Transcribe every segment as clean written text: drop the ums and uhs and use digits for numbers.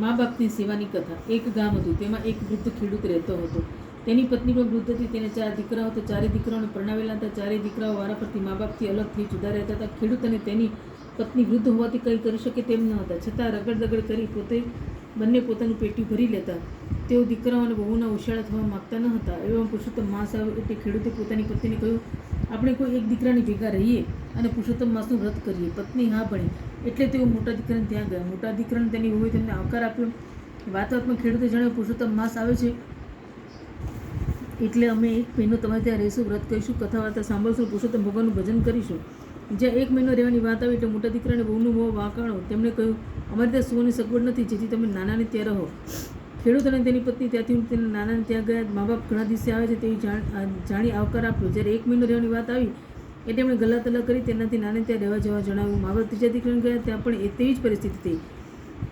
મા બાપની સેવાની કથા. એક ગામ હતું, તેમાં એક વૃદ્ધ ખેડૂત રહેતો હતો. તેની પત્ની પણ વૃદ્ધ હતી. તેને 4 દીકરાઓ હતા. 4 દીકરાઓને પરણાવેલા હતા. 4 દીકરાઓ વારાફરતી મા બાપથી અલગ થઈ જુદા રહેતા હતા. ખેડૂત અને તેની પત્ની વૃદ્ધ હોવાથી કંઈ કરી શકે તેમ ન હતા, છતાં રગડ કરી બંને પોતાનું પેટ્યું ભરી લેતા. તેઓ દીકરાઓ અને વહુના ઉછાળા થવા માગતા ન હતા. એવામાં પુરુષોત્તમ માસ આવ્યો એટલે ખેડૂતે પોતાની પત્નીને કહ્યું, આપણે કોઈ એક દીકરાની ભેગા રહીએ અને પુરુષોત્તમ માસનું વ્રત કરીએ. પત્ની હા ભણી એટલે તેઓ મોટા દીકરાને ત્યાં ગયા. મોટા દીકરાને તેની વહુએ તેમને આવકાર આપ્યો. વાતમાં ખેડૂતે જણાવ્યું, પુરુષોત્તમ માસ આવે છે એટલે અમે 1 મહિનો તમારે ત્યાં રહીશું, વ્રત કરીશું, કથા વાર્તા સાંભળશું, પુરુષોત્તમ ભગવાનનું ભજન કરીશું. જ્યાં 1 મહિનો રહેવાની વાત આવી એટલે મોટા દીકરાને વહુનું મોં વાંકાણો. તેમણે કહ્યું, અમારે ત્યાં સુવાની સગવડ નથી, જેથી તમે નાનાને ત્યાં રહો. ખેડૂત અને તેની પત્ની ત્યાંથી તેના નાનાને ત્યાં ગયા. મા બાપ ઘણા દિવસે આવે છે તેવી જાણી આવકાર આપ્યો. જ્યારે 1 મહિનો રહેવાની વાત આવી એટલે તેમણે ગલ્લા તલ્લા કરી તેનાથી નાને ત્યાં રહેવા જવા જણાવ્યું. મા બાપ ત્રીજા દીકરાને ગયા, ત્યાં પણ તેવી જ પરિસ્થિતિ થઈ.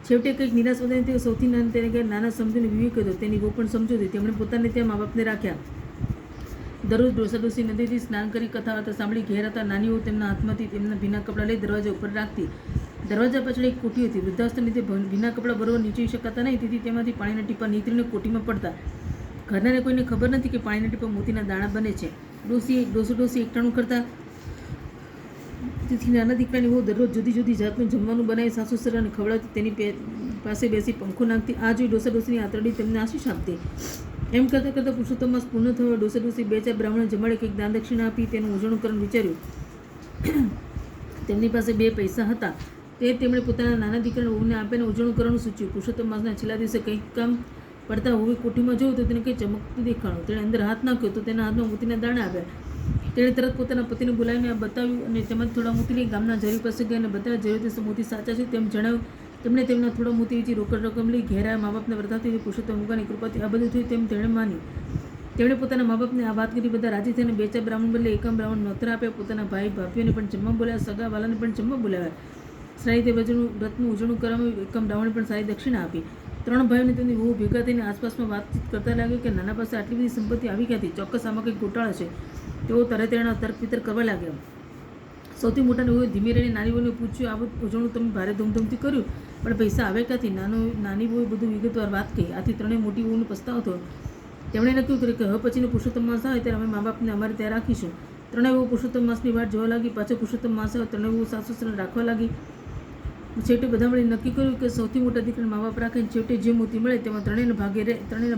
છેવટે કંઈક નિરાશ વધારે તેઓ સૌથી નાના તેને ગયા. નાના સમજીને વિવેક હતો, તેની બહુ પણ સમજો હતી. તેમણે પોતાને ત્યાં મા બાપને રાખ્યા. દરરોજ ડોસા નદીથી સ્નાન કરી કથા વાર્તા સાંભળી ઘેર હતા. નાની વહુ તેમના હાથમાંથી તેમના ભીના કપડાં લઈ દરવાજા ઉપર રાખતી. દરવાજા પાછળ એક કોઠી હતી. વૃદ્ધાવસ્થાને લીધે ભીના કપડાં બરોબર નીચોઈ શકાતા નહીં, તેથી તેમાંથી પાણીના ટીપા નીતરીને કોઠીમાં પડતા. ઘરનાને કોઈને ખબર નથી કે પાણીના ટીપા મોતીના દાણા બને છે. ડોસી એકટાણું કરતા. તેથી નાના દીકરાની વહુ દરરોજ જુદી જાતનું જમવાનું બનાવી સાસુ સસરાને ખવડાવતી. તેની પાસે બેસી પંખો નાખતી. આ જોઈ ડોસીની આંતરડી તેમને આશીષ આપતી. એમ કરતાં પુરુષોત્તમ માસ પૂર્ણ થયો. ડોસી 2-4 બ્રાહ્મણો જમાડે કંઈક દાન દક્ષિણા આપી તેનું ઉજવણું કરવાનું વિચાર્યું. તેમની પાસે 2 પૈસા હતા. તેમણે પોતાના નાના દીકરાને વહુને આપીને ઉજવણું કરવાનું સૂચ્યું. પુરુષોત્તમ માસના છેલ્લા દિવસે કંઈક કામ પડતા વહુએ કોઠીમાં જોયું તો તેને કંઈ ચમકતું દેખાણું. તેણે અંદર હાથ નાખ્યો તો તેના હાથમાં મોતીના દાણા આવ્યા. તેણે તરત પોતાના પતિને બોલાવીને આ બતાવ્યું અને તેમાંથી થોડા મોતી લઈ ગામના ઝરી પાસે ગયા અને બતાવ્યા. જરૂર તે મોતી સાચા છે તેમ જણાવ્યું. તેમણે તેમના થોડા મોતી વેચી રોકડ રકમ લઈ ઘેરા. મા બાપને વર્તાવતી પુરુષોત્તમ ભગવાનની કૃપાથી આ બધું થયું તેમ તેણે માન્યું. તેમણે પોતાના મા બાપને આ વાત કરી. બધા રાજી થઈને 2-4 બ્રાહ્મણ બદલે એકમ બ્રાહ્મણ નોતર આપ્યા. પોતાના ભાઈ ભાભીઓને પણ જમવા બોલાવ્યા. સગા વાલાને પણ જમવા બોલાવ્યા. સારી રીતે વ્રતનું ઉજવણું કરવામાં એકમ બ્રાહ્મણે પણ સારી દક્ષિણા આપી. 3 ભાઈઓને તેમની વહુ ભેગા થઈને આસપાસમાં વાતચીત કરતા લાગ્યું કે નાના પાસે આટલી બધી સંપત્તિ આવી ક્યાંથી? ચોક્કસ આમાં કંઈક ગોટાળો છે. તેઓ તરતેણા તર્ક વિતર્ક કરવા લાગ્યા. સૌથી મોટાને વહુએ ધીમે રહીને નાની વહુને પૂછ્યું, આ બધું ઉજવણું તમે ભારે ધૂમધામથી કર્યું, પણ પૈસા આવે ક્યાંથી? નાની વહુએ બધું વિગતવાર વાત કહી. આથી 3 મોટી વહુનો પસ્તાવો થયો. તેમણે નક્કી કર્યું કે હવે પછીનો પુરુષોત્તમ માસ આવે ત્યારે અમે મા બાપને અમારે ત્યાં રાખીશું. 3 વહુ પુરુષોત્તમ માસની વાટ જોવા લાગી. પાછો પુરુષોત્તમ માસ આવ્યો. 3 વહુ સાસુ સસરાને રાખવા લાગી. છેવટે બધા મળી નક્કી કર્યું કે સૌથી મોટા દીકરાને મા બાપ રાખે. છેવટે જે મોતી મળે તેમાં 3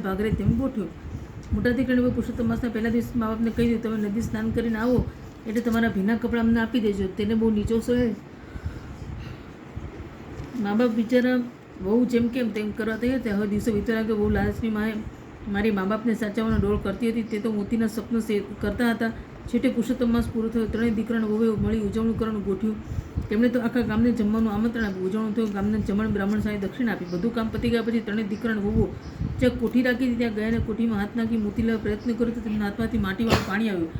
ભાગ રહે તેમ ગોઠવ્યું. મોટા દીકરાને પુરુષોત્તમ માસના પહેલા દિવસે મા બાપને કહી દીધું, તમે નદી સ્નાન કરીને આવો એટલે તમારા ભીના કપડાં અમને આપી દેજો. તેને બહુ નીચો સોય. મા બાપ બિચારા બહુ જેમ કેમ તેમ કરવા તૈયાર થયા. હવે દિવસો વીતવા લાગ્યો. બહુ લાલચની માએ મારી મા બાપને સાચવવાનો ડોળ કરતી હતી. તે તો મોતીના સપનો કરતા હતા. છેવટે પુરુષોત્તમ માસ પૂરો થયો. 3 દીકરાને વહુએ મળી ઉજવણું કરવાનું ગોઠવ્યું. તેમણે તો આખા ગામને જમવાનું આમંત્રણ આપ્યું. ઉજવણું થયું. ગામને જમણ બ્રાહ્મણ સારી દક્ષિણા આપી. બધું કામ પતી ગયા પછી 3 દીકરાને વહુઓ જ્યાં કોઠી રાખી હતી ત્યાં ગયા અને કોઠીમાં હાથ નાખી મોતી લેવા પ્રયત્ન કર્યો તો તેમના હાથમાંથી માટીવાળું પાણી આવ્યું.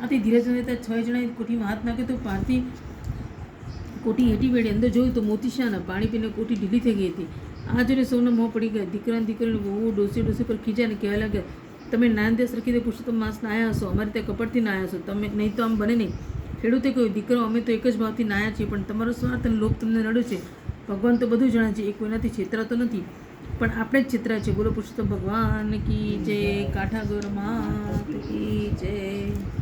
આથી ધીરજ રહેતા 6 જણાએ કોઠીમાં હાથ નાખ્યો તો પારથી કોઠી હેઠી વેળી. અંદર જોયું તો મોતી શાના પાણી પીને કોઠી ઢીલી થઈ ગઈ હતી. આ જોઈને સૌના મોં પડી ગયા. દીકરીને વહુ ડોસી પર ખીજાને કહેવા લાગ્યા, તમે નાનદેશ રાખી દે પુરુષોત્તમ માસના આવ્યા હશો, અમારે ત્યાં કપડથી ના આવ્યા છો તમે, નહીં તો આમ બને નહીં. ખેડૂતે કહ્યું, દીકરો અમે તો એક જ ભાવથી નાયા છીએ, પણ તમારો સ્વાર્થ અને લોભ તમને નડ્યો છે. ભગવાન તો બધું જાણે છે, એ કોઈનાથી છેતરાતો નથી, પણ આપણે જ છેતરાય છે. બોલો પુરુષોત્તમ ભગવાન કી જય. કાંઠા ગોર માત કી જય.